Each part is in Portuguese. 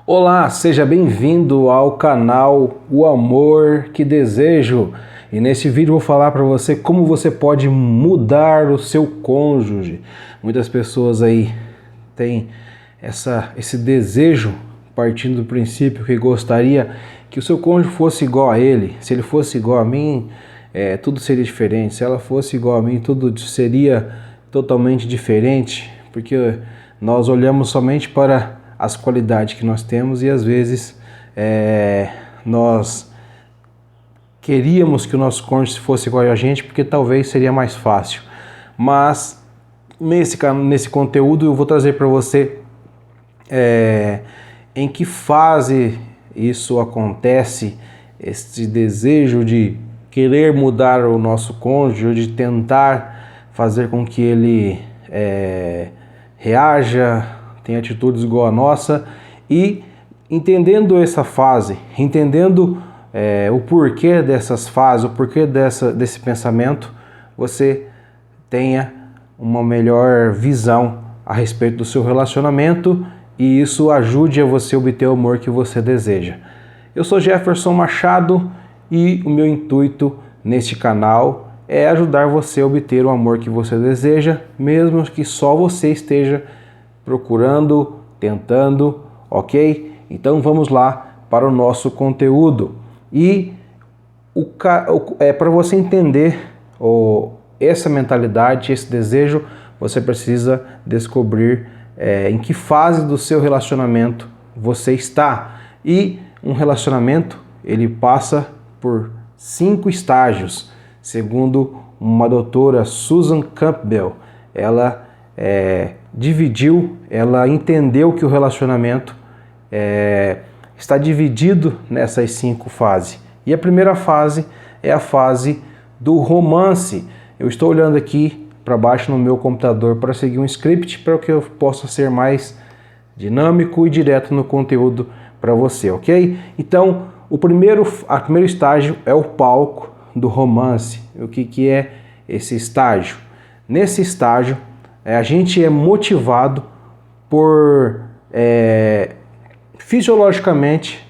Olá, seja bem-vindo ao canal O Amor que Desejo. E nesse vídeo eu vou falar para você como você pode mudar o seu cônjuge. Muitas pessoas aí têm esse desejo partindo do princípio que gostaria que o seu cônjuge fosse igual a ele. Se ele fosse igual a mim, tudo seria diferente. Se ela fosse igual a mim, tudo seria totalmente diferente, porque nós olhamos somente para as qualidades que nós temos e às vezes nós queríamos que o nosso cônjuge fosse igual a gente porque talvez seria mais fácil. Mas nesse conteúdo eu vou trazer para você em que fase isso acontece, esse desejo de querer mudar o nosso cônjuge, de tentar fazer com que ele reaja, tem atitudes igual a nossa, e entendendo essa fase, entendendo o porquê dessas fases, o porquê desse pensamento, você tenha uma melhor visão a respeito do seu relacionamento e isso ajude a você obter o amor que você deseja. Eu sou Jefferson Machado e o meu intuito neste canal é ajudar você a obter o amor que você deseja, mesmo que só você esteja procurando, tentando, ok? Então vamos lá para o nosso conteúdo. E para você entender essa mentalidade, esse desejo, você precisa descobrir em que fase do seu relacionamento você está. E um relacionamento, ele passa por 5 estágios, segundo uma doutora Susan Campbell. Ela ela entendeu que o relacionamento está dividido nessas 5 fases. E a primeira fase é a fase do romance. Eu estou olhando aqui para baixo no meu computador para seguir um script para que eu possa ser mais dinâmico e direto no conteúdo para você, ok? Então, o primeiro estágio é o palco do romance. O que é esse estágio? Nesse estágio, a gente é motivado por fisiologicamente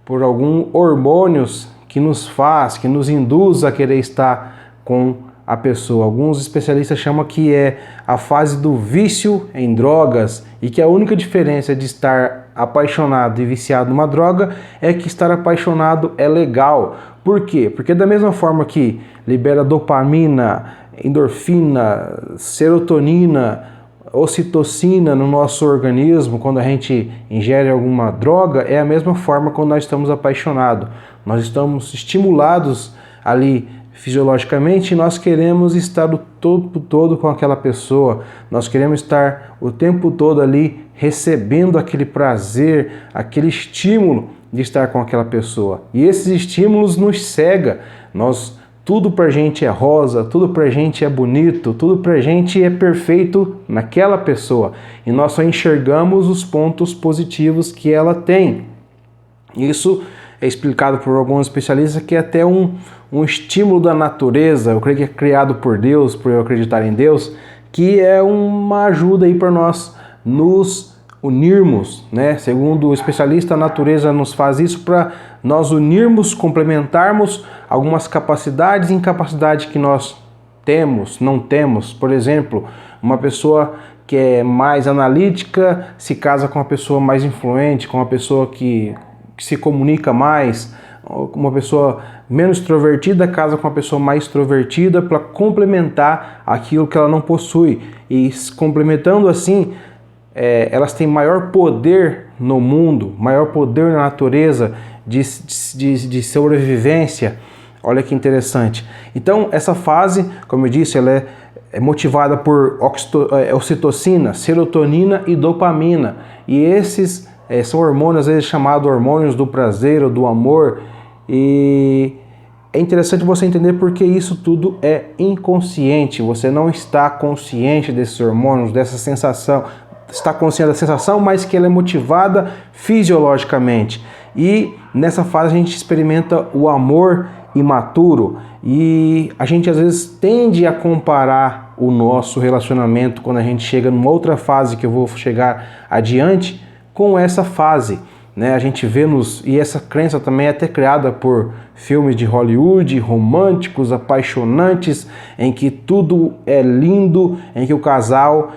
por alguns hormônios que nos induz a querer estar com a pessoa. Alguns especialistas chamam que é a fase do vício em drogas e que a única diferença de estar apaixonado e viciado numa droga é que estar apaixonado é legal. Por quê? Porque da mesma forma que libera dopamina, endorfina, serotonina, ocitocina no nosso organismo quando a gente ingere alguma droga, é a mesma forma quando nós estamos apaixonados. Nós estamos estimulados ali fisiologicamente e nós queremos estar o tempo todo com aquela pessoa, nós queremos estar o tempo todo ali recebendo aquele prazer, aquele estímulo de estar com aquela pessoa. E esses estímulos nos cegam. Tudo pra gente é rosa, tudo pra gente é bonito, tudo pra gente é perfeito naquela pessoa. E nós só enxergamos os pontos positivos que ela tem. Isso é explicado por alguns especialistas que é até um estímulo da natureza, eu creio que é criado por Deus, por eu acreditar em Deus, que é uma ajuda aí para nós nos unirmos, né? Segundo o especialista, a natureza nos faz isso para nós unirmos, complementarmos algumas capacidades e incapacidades que nós não temos. Por exemplo, uma pessoa que é mais analítica se casa com uma pessoa mais influente, com uma pessoa que se comunica mais, uma pessoa menos extrovertida casa com uma pessoa mais extrovertida para complementar aquilo que ela não possui. E complementando assim, elas têm maior poder no mundo, maior poder na natureza de sobrevivência. Olha que interessante. Então, essa fase, como eu disse, ela é motivada por ocitocina, serotonina e dopamina. E esses são hormônios, às vezes chamados hormônios do prazer ou do amor. E é interessante você entender porque isso tudo é inconsciente. Você não está consciente desses hormônios, dessa sensação. Está consciente da sensação, mas que ela é motivada fisiologicamente. E nessa fase a gente experimenta o amor imaturo e a gente às vezes tende a comparar o nosso relacionamento quando a gente chega numa outra fase que eu vou chegar adiante com essa fase. né? A gente vê e essa crença também é até criada por filmes de Hollywood, românticos, apaixonantes, em que tudo é lindo, em que o casal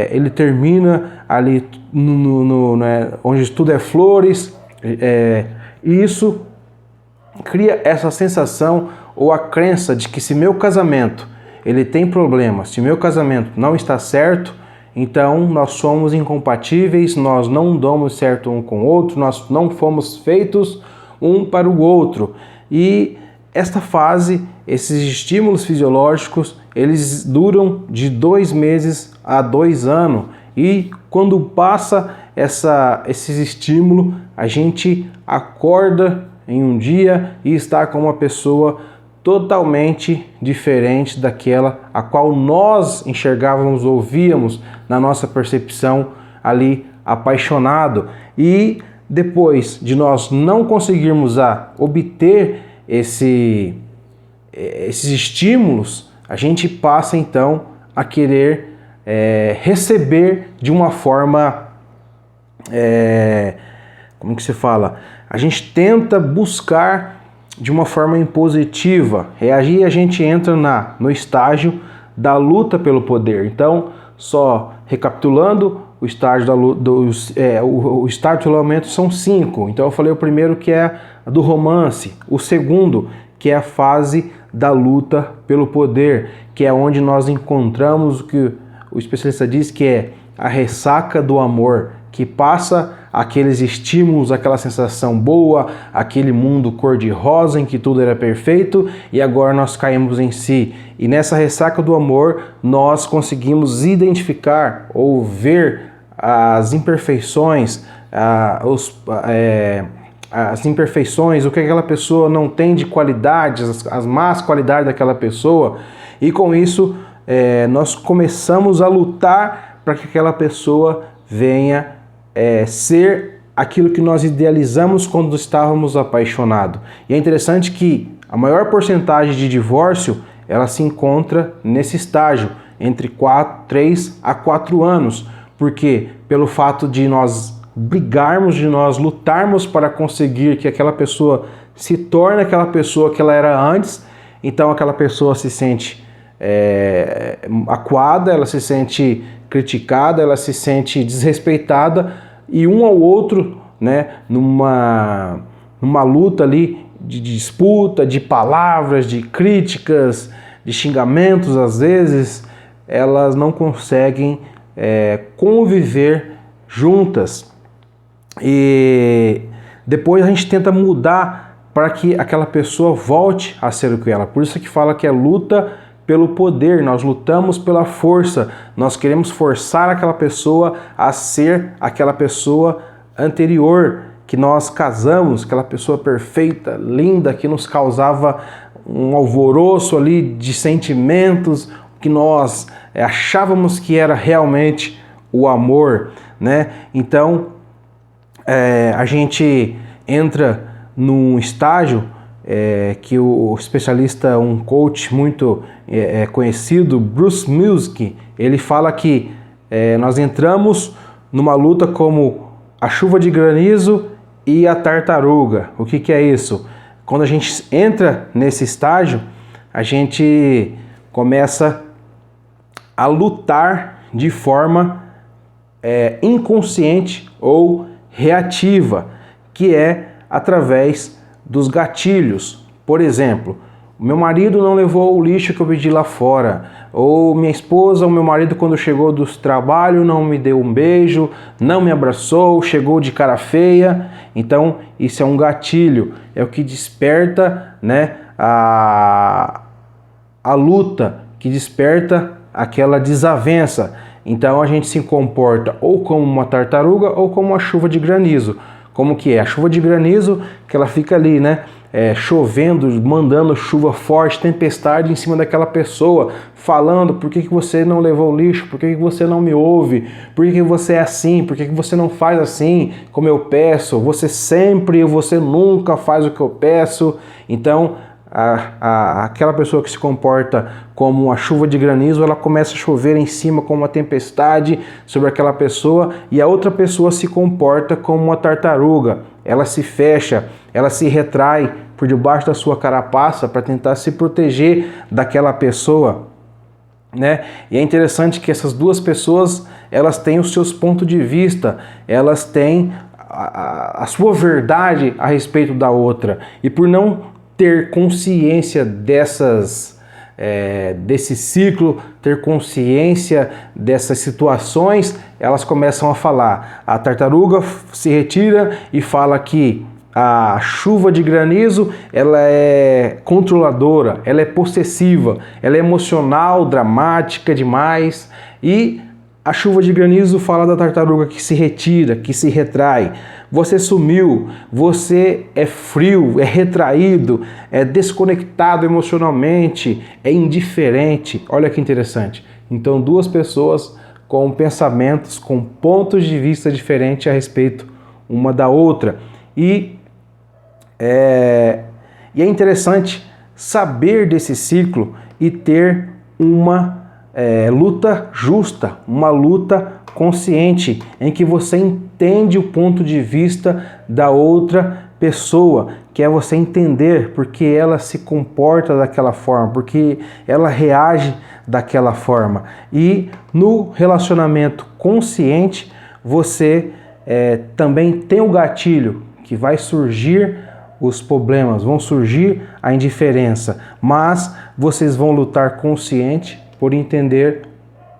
ele termina ali né, onde tudo é flores, e isso cria essa sensação ou a crença de que se meu casamento ele tem problemas, se meu casamento não está certo, então nós somos incompatíveis, nós não damos certo um com o outro, nós não fomos feitos um para o outro. E esta fase, esses estímulos fisiológicos, eles duram de 2 meses a 2 anos. E quando passa esses estímulos, a gente acorda em um dia e está com uma pessoa totalmente diferente daquela a qual nós enxergávamos ou víamos na nossa percepção ali apaixonado. E depois de nós não conseguirmos obter esses estímulos, a gente passa então a querer receber de uma forma, como que se fala? A gente tenta buscar de uma forma impositiva. Reagir, a gente entra no estágio da luta pelo poder. Então, só recapitulando, o estágio o estágio do aumento são 5. Então eu falei o primeiro, que é do romance, o segundo, que é a fase da luta pelo poder, que é onde nós encontramos o que o especialista diz que é a ressaca do amor, que passa aqueles estímulos, aquela sensação boa, aquele mundo cor-de-rosa em que tudo era perfeito, e agora nós caímos em si. E nessa ressaca do amor, nós conseguimos identificar ou ver as imperfeições, o que aquela pessoa não tem de qualidades, as más qualidades daquela pessoa, e com isso nós começamos a lutar para que aquela pessoa venha ser aquilo que nós idealizamos quando estávamos apaixonados. E é interessante que a maior porcentagem de divórcio ela se encontra nesse estágio, entre 3 a 4 anos, porque pelo fato de nós brigarmos, de nós lutarmos para conseguir que aquela pessoa se torne aquela pessoa que ela era antes, então aquela pessoa se sente acuada, ela se sente criticada, ela se sente desrespeitada, e um ao outro, né, numa luta ali de disputa, de palavras, de críticas, de xingamentos, às vezes, elas não conseguem conviver juntas. E depois a gente tenta mudar para que aquela pessoa volte a ser o que ela. Por isso que fala que é luta pelo poder, nós lutamos pela força, nós queremos forçar aquela pessoa a ser aquela pessoa anterior, que nós casamos, aquela pessoa perfeita, linda, que nos causava um alvoroço ali de sentimentos, que nós achávamos que era realmente o amor, né? Então, a gente entra num estágio que o especialista, um coach muito conhecido, Bruce Muzik, ele fala que nós entramos numa luta como a chuva de granizo e a tartaruga. O que é isso? Quando a gente entra nesse estágio, a gente começa a lutar de forma inconsciente ou reativa, que é através dos gatilhos. Por exemplo, o meu marido não levou o lixo que eu pedi lá fora, ou minha esposa, o meu marido, quando chegou do trabalho, não me deu um beijo, não me abraçou, chegou de cara feia. Então isso é um gatilho, é o que desperta, né, a luta, que desperta aquela desavença. Então a gente se comporta ou como uma tartaruga ou como uma chuva de granizo. Como que é? A chuva de granizo, que ela fica ali, né, chovendo, mandando chuva forte, tempestade em cima daquela pessoa, falando: por que você não levou o lixo? Por que você não me ouve? Por que você é assim? Por que você não faz assim como eu peço? Você sempre, você nunca faz o que eu peço. Então aquela pessoa que se comporta como uma chuva de granizo, ela começa a chover em cima como uma tempestade sobre aquela pessoa, e a outra pessoa se comporta como uma tartaruga. Ela se fecha, ela se retrai por debaixo da sua carapaça para tentar se proteger daquela pessoa, né? E é interessante que essas duas pessoas, elas têm os seus pontos de vista, elas têm a sua verdade a respeito da outra, e por não ter consciência desse ciclo, ter consciência dessas situações, elas começam a falar. A tartaruga se retira e fala que a chuva de granizo, ela é controladora, ela é possessiva, ela é emocional, dramática demais, e a chuva de granizo fala da tartaruga que se retira, que se retrai. Você sumiu, você é frio, é retraído, é desconectado emocionalmente, é indiferente. Olha que interessante. Então, duas pessoas com pensamentos, com pontos de vista diferentes a respeito uma da outra. E é interessante saber desse ciclo e ter uma luta justa, uma luta consciente, em que você entende o ponto de vista da outra pessoa, que é você entender porque ela se comporta daquela forma, porque ela reage daquela forma. E no relacionamento consciente, você também tem o gatilho que vai surgir os problemas, vão surgir a indiferença, mas vocês vão lutar consciente por entender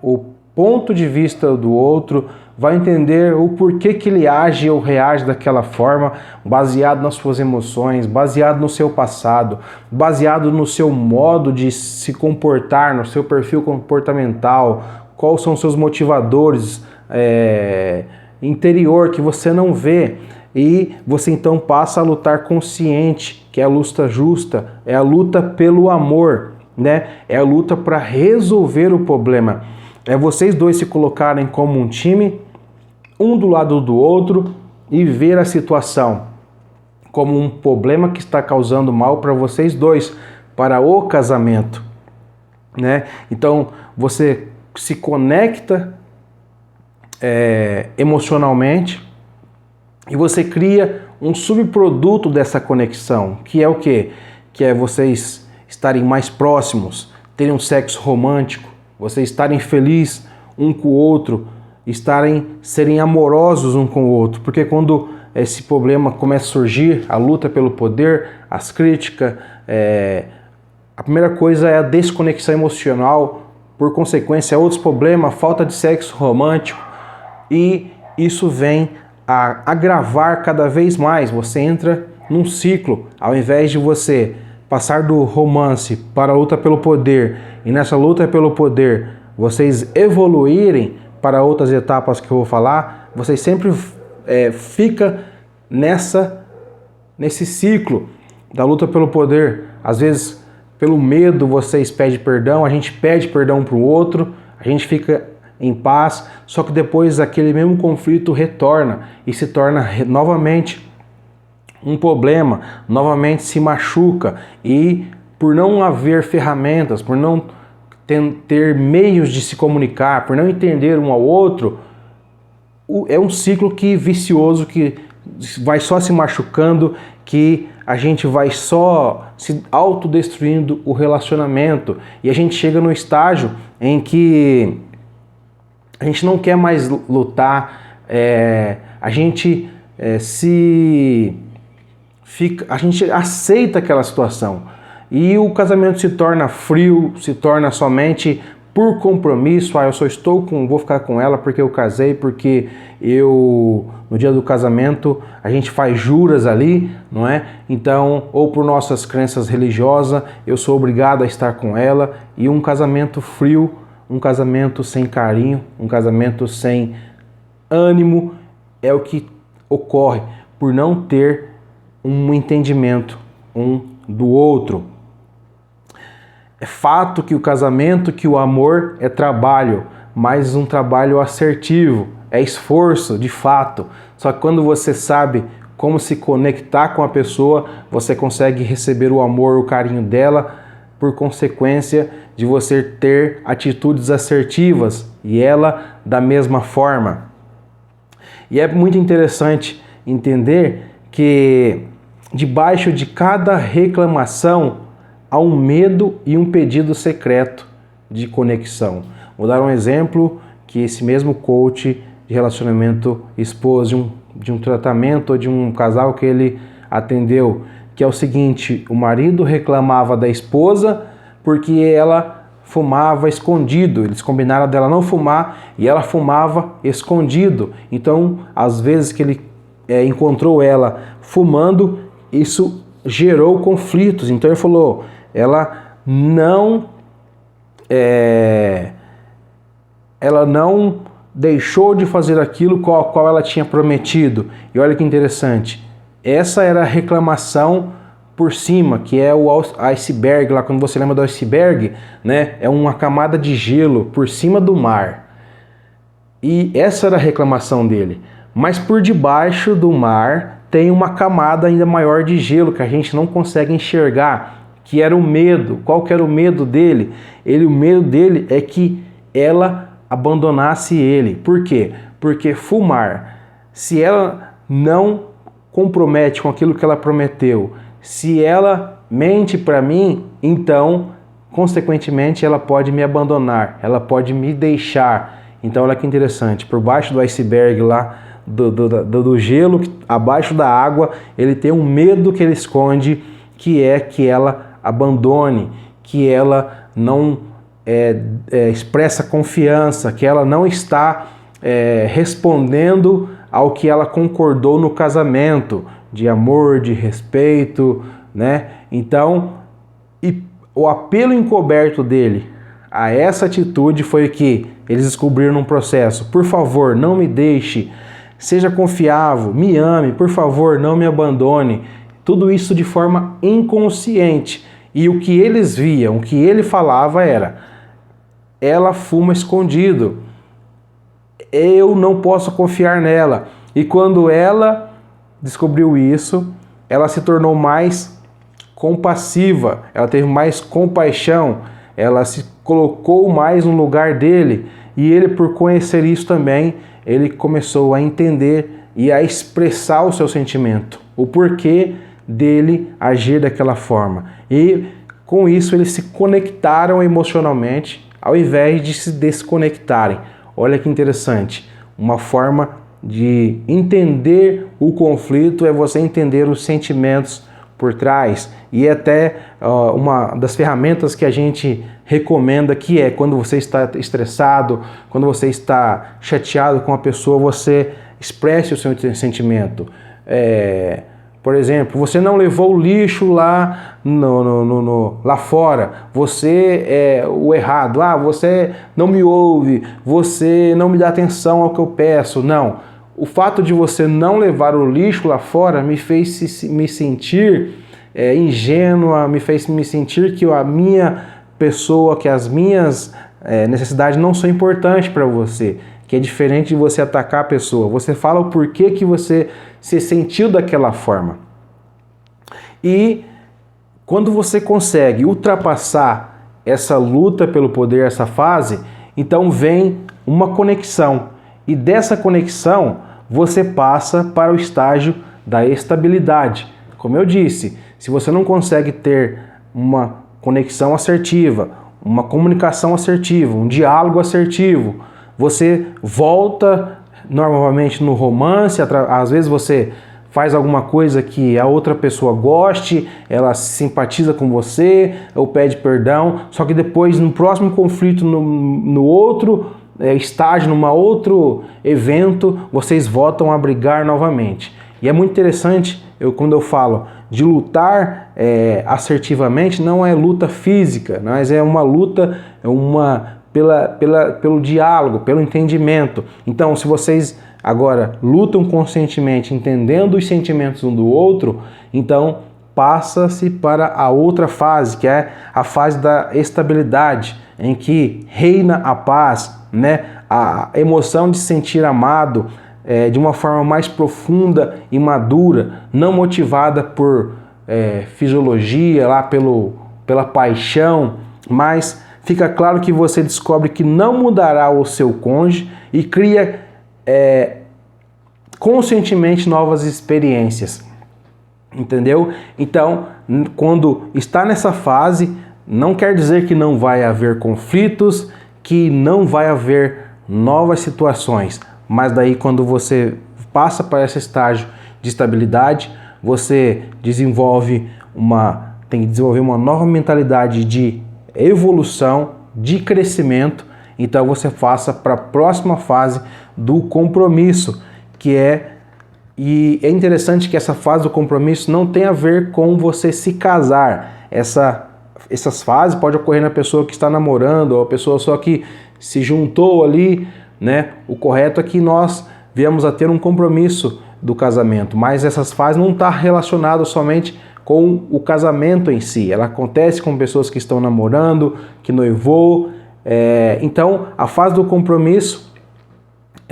o ponto de vista do outro, vai entender o porquê que ele age ou reage daquela forma, baseado nas suas emoções, baseado no seu passado, baseado no seu modo de se comportar, no seu perfil comportamental, quais são os seus motivadores interior que você não vê. E você então passa a lutar consciente, que é a luta justa, é a luta pelo amor, né? É a luta para resolver o problema. É vocês dois se colocarem como um time, um do lado do outro, e ver a situação como um problema que está causando mal para vocês dois, para o casamento, né? Então você se conecta emocionalmente e você cria um subproduto dessa conexão, que é o quê? Que é vocês estarem mais próximos, terem um sexo romântico, vocês estarem felizes um com o outro, serem amorosos um com o outro, porque quando esse problema começa a surgir, a luta pelo poder, as críticas, a primeira coisa é a desconexão emocional, por consequência outros problemas, falta de sexo romântico, e isso vem a agravar cada vez mais. Você entra num ciclo, ao invés de você passar do romance para a luta pelo poder, e nessa luta pelo poder vocês evoluírem para outras etapas que eu vou falar, vocês sempre fica nesse ciclo da luta pelo poder. Às vezes, pelo medo, vocês pedem perdão, a gente pede perdão um para o outro, a gente fica em paz, só que depois aquele mesmo conflito retorna e se torna novamente um problema, novamente se machuca, e por não haver ferramentas, por não ter meios de se comunicar, por não entender um ao outro, é um ciclo vicioso que vai só se machucando, que a gente vai só se autodestruindo o relacionamento, e a gente chega no estágio em que a gente não quer mais lutar, a gente aceita aquela situação, e o casamento se torna frio, se torna somente por compromisso. Eu só vou ficar com ela porque eu casei, porque no dia do casamento a gente faz juras ali, não é? Então, ou por nossas crenças religiosas, eu sou obrigado a estar com ela. E um casamento frio, um casamento sem carinho, um casamento sem ânimo, é o que ocorre por não ter um entendimento um do outro. É fato que o casamento, que o amor é trabalho, mas um trabalho assertivo, é esforço de fato. Só que quando você sabe como se conectar com a pessoa, você consegue receber o amor, o carinho dela, por consequência de você ter atitudes assertivas e ela da mesma forma. E é muito interessante entender que debaixo de cada reclamação há um medo e um pedido secreto de conexão. Vou dar um exemplo que esse mesmo coach de relacionamento expôs de um tratamento ou de um casal que ele atendeu, que é o seguinte: o marido reclamava da esposa porque ela fumava escondido. Eles combinaram dela não fumar e ela fumava escondido. Então, às vezes que ele encontrou ela fumando, isso gerou conflitos. Então ele falou, ela não deixou de fazer aquilo qual ela tinha prometido. E olha que interessante, essa era a reclamação por cima, que é o iceberg, lá quando você lembra do iceberg, né? É uma camada de gelo por cima do mar. E essa era a reclamação dele. Mas por debaixo do mar tem uma camada ainda maior de gelo que a gente não consegue enxergar, que era o medo. Qual que era o medo dele? O medo dele é que ela abandonasse ele. Por quê? Porque fumar, se ela não compromete com aquilo que ela prometeu, se ela mente para mim, então, consequentemente, ela pode me abandonar, ela pode me deixar. Então, olha que interessante, por baixo do iceberg lá, do gelo, abaixo da água, ele tem um medo que ele esconde, que é que ela abandone, que ela não expressa confiança, que ela não está respondendo ao que ela concordou no casamento, de amor, de respeito, né? Então, o apelo encoberto dele a essa atitude foi que eles descobriram num processo: por favor, não me deixe, seja confiável, me ame, por favor, não me abandone. Tudo isso de forma inconsciente. E o que eles viam, o que ele falava era: ela fuma escondido, eu não posso confiar nela. E quando ela descobriu isso, ela se tornou mais compassiva, ela teve mais compaixão, ela se colocou mais no lugar dele, e ele, por conhecer isso também, ele começou a entender e a expressar o seu sentimento, o porquê dele agir daquela forma. E com isso eles se conectaram emocionalmente, ao invés de se desconectarem. Olha que interessante, uma forma de entender o conflito é você entender os sentimentos por trás. E até uma das ferramentas que a gente recomenda, que é quando você está estressado, quando você está chateado com a pessoa, você expresse o seu sentimento. Por exemplo, você não levou o lixo lá, lá fora, você é o errado, você não me ouve, você não me dá atenção ao que eu peço. Não, o fato de você não levar o lixo lá fora me fez me sentir ingênua, me fez me sentir que a minha pessoa, que as minhas necessidades não são importantes para você, que é diferente de você atacar a pessoa. Você fala o porquê que você se sentiu daquela forma. E quando você consegue ultrapassar essa luta pelo poder, essa fase, então vem uma conexão. E dessa conexão você passa para o estágio da estabilidade. Como eu disse, se você não consegue ter uma conexão assertiva, uma comunicação assertiva, um diálogo assertivo, você volta normalmente no romance, às vezes você faz alguma coisa que a outra pessoa goste, ela simpatiza com você, ou pede perdão, só que depois no próximo conflito, no outro estágio, num outro evento, vocês voltam a brigar novamente. E é muito interessante, quando eu falo de lutar assertivamente, não é luta física, mas é uma luta pelo diálogo, pelo entendimento. Então, se vocês agora lutam conscientemente, entendendo os sentimentos um do outro, então passa-se para a outra fase, que é a fase da estabilidade, em que reina a paz, né? A emoção de se sentir amado, de uma forma mais profunda e madura, não motivada por fisiologia, lá pela paixão, mas fica claro que você descobre que não mudará o seu cônjuge e cria conscientemente novas experiências, entendeu? Então, quando está nessa fase, não quer dizer que não vai haver conflitos, que não vai haver novas situações, mas daí quando você passa para esse estágio de estabilidade, você tem que desenvolver uma nova mentalidade de evolução, de crescimento. Então você passa para a próxima fase do compromisso, e é interessante que essa fase do compromisso não tem a ver com você se casar. Essas fases podem ocorrer na pessoa que está namorando, ou a pessoa só que se juntou ali, né? O correto é que nós viemos a ter um compromisso do casamento, mas essas fases não estão relacionadas somente com o casamento em si. Ela acontece com pessoas que estão namorando, que noivou. Então, a fase do compromisso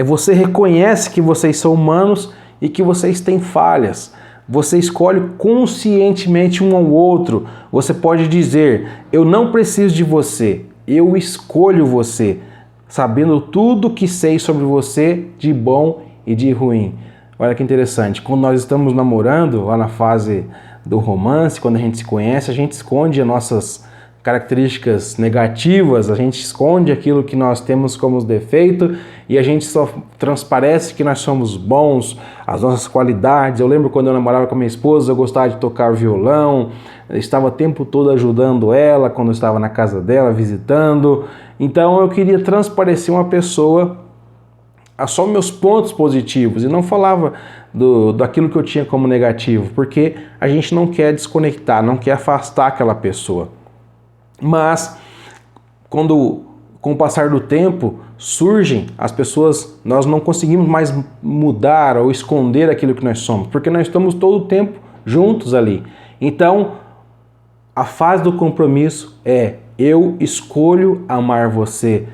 você reconhece que vocês são humanos e que vocês têm falhas. Você escolhe conscientemente um ao outro. Você pode dizer: eu não preciso de você, eu escolho você, sabendo tudo que sei sobre você de bom e de ruim. Olha que interessante, quando nós estamos namorando, lá na fase do romance, quando a gente se conhece, a gente esconde as nossas características negativas, a gente esconde aquilo que nós temos como defeito e a gente só transparece que nós somos bons, as nossas qualidades. Eu lembro quando eu namorava com a minha esposa, eu gostava de tocar violão, eu estava o tempo todo ajudando ela quando eu estava na casa dela, visitando. Então eu queria transparecer uma pessoa só meus pontos positivos e não falava daquilo que eu tinha como negativo, porque a gente não quer desconectar, não quer afastar aquela pessoa. Mas com o passar do tempo surgem as pessoas, nós não conseguimos mais mudar ou esconder aquilo que nós somos, porque nós estamos todo o tempo juntos ali. Então a fase do compromisso eu escolho amar você,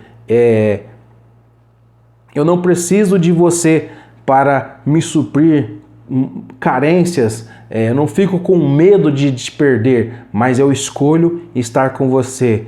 eu não preciso de você para me suprir carências, eu não fico com medo de te perder, mas eu escolho estar com você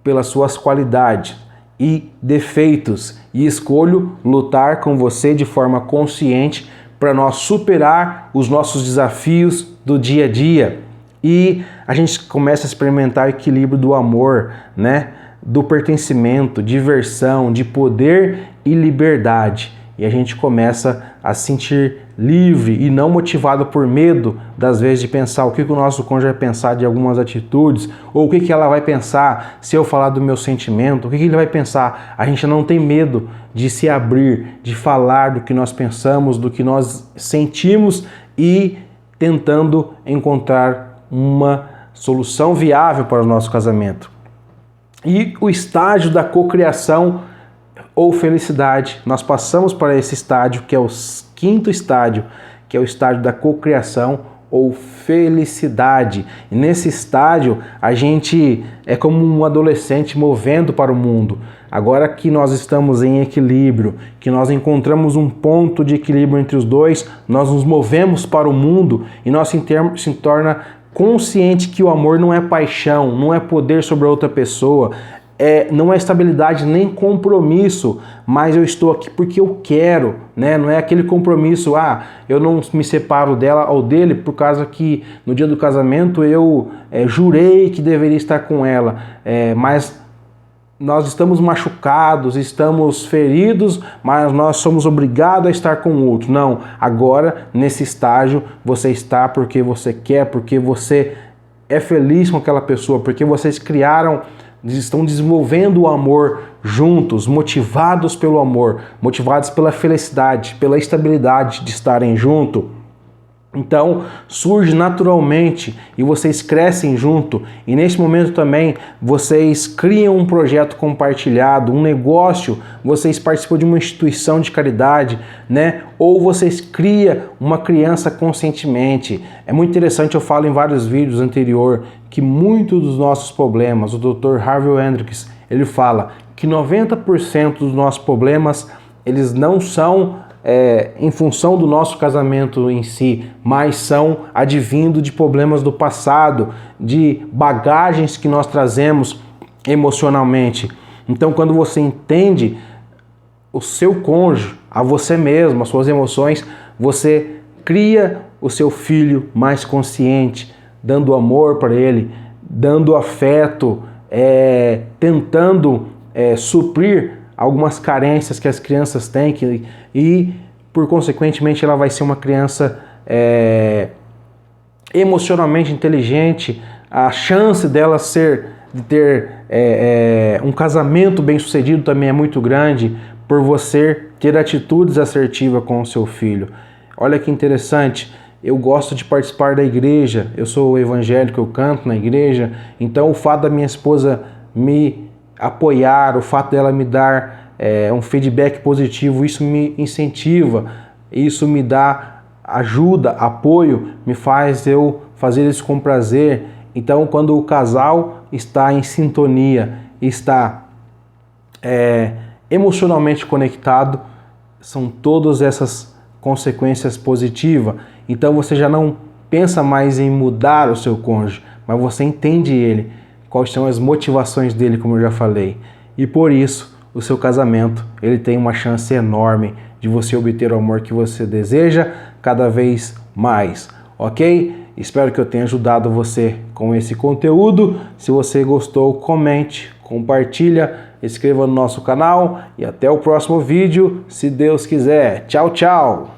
pelas suas qualidades e defeitos e escolho lutar com você de forma consciente para nós superar os nossos desafios do dia a dia. E a gente começa a experimentar o equilíbrio do amor, né? Do pertencimento, diversão, de poder e liberdade. E a gente começa a se sentir livre e não motivado por medo, das vezes, de pensar o que o nosso cônjuge vai pensar de algumas atitudes, ou o que ela vai pensar se eu falar do meu sentimento, o que ele vai pensar. A gente não tem medo de se abrir, de falar do que nós pensamos, do que nós sentimos e tentando encontrar uma solução viável para o nosso casamento. E o estágio da cocriação ou felicidade, nós passamos para esse estágio que é o quinto estágio, que é o estágio da cocriação ou felicidade. E nesse estágio a gente é como um adolescente movendo para o mundo. Agora que nós estamos em equilíbrio, que nós encontramos um ponto de equilíbrio entre os dois, nós nos movemos para o mundo e nós se torna consciente que o amor não é paixão, não é poder sobre a outra pessoa, não é estabilidade nem compromisso, mas eu estou aqui porque eu quero, né? Não é aquele compromisso, eu não me separo dela ou dele por causa que no dia do casamento eu jurei que deveria estar com ela, mas nós estamos machucados, estamos feridos, mas nós somos obrigados a estar com o outro. Não, agora nesse estágio você está porque você quer, porque você é feliz com aquela pessoa, porque vocês estão desenvolvendo o amor juntos, motivados pelo amor, motivados pela felicidade, pela estabilidade de estarem juntos. Então surge naturalmente e vocês crescem junto, e nesse momento também vocês criam um projeto compartilhado, um negócio, vocês participam de uma instituição de caridade, né? Ou vocês criam uma criança conscientemente. É muito interessante, eu falo em vários vídeos anteriores que muitos dos nossos problemas, o Dr. Harvey Hendricks, ele fala que 90% dos nossos problemas eles não são em função do nosso casamento em si, mas são advindo de problemas do passado, de bagagens que nós trazemos emocionalmente. Então, quando você entende o seu cônjuge, a você mesmo, as suas emoções, você cria o seu filho mais consciente, dando amor para ele, dando afeto, tentando suprir algumas carências que as crianças têm e, por consequentemente, ela vai ser uma criança emocionalmente inteligente. A chance dela de ter um casamento bem sucedido também é muito grande por você ter atitudes assertivas com o seu filho. Olha que interessante, eu gosto de participar da igreja, eu sou evangélico, eu canto na igreja, então o fato da minha esposa me apoiar, o fato dela me dar um feedback positivo, isso me incentiva, isso me dá ajuda, apoio, me faz eu fazer isso com prazer. Então, quando o casal está em sintonia, está emocionalmente conectado, são todas essas consequências positivas. Então você já não pensa mais em mudar o seu cônjuge, mas você entende ele, quais são as motivações dele, como eu já falei. E por isso, o seu casamento, ele tem uma chance enorme de você obter o amor que você deseja cada vez mais, ok? Espero que eu tenha ajudado você com esse conteúdo. Se você gostou, comente, compartilha, inscreva no nosso canal e até o próximo vídeo, se Deus quiser. Tchau, tchau!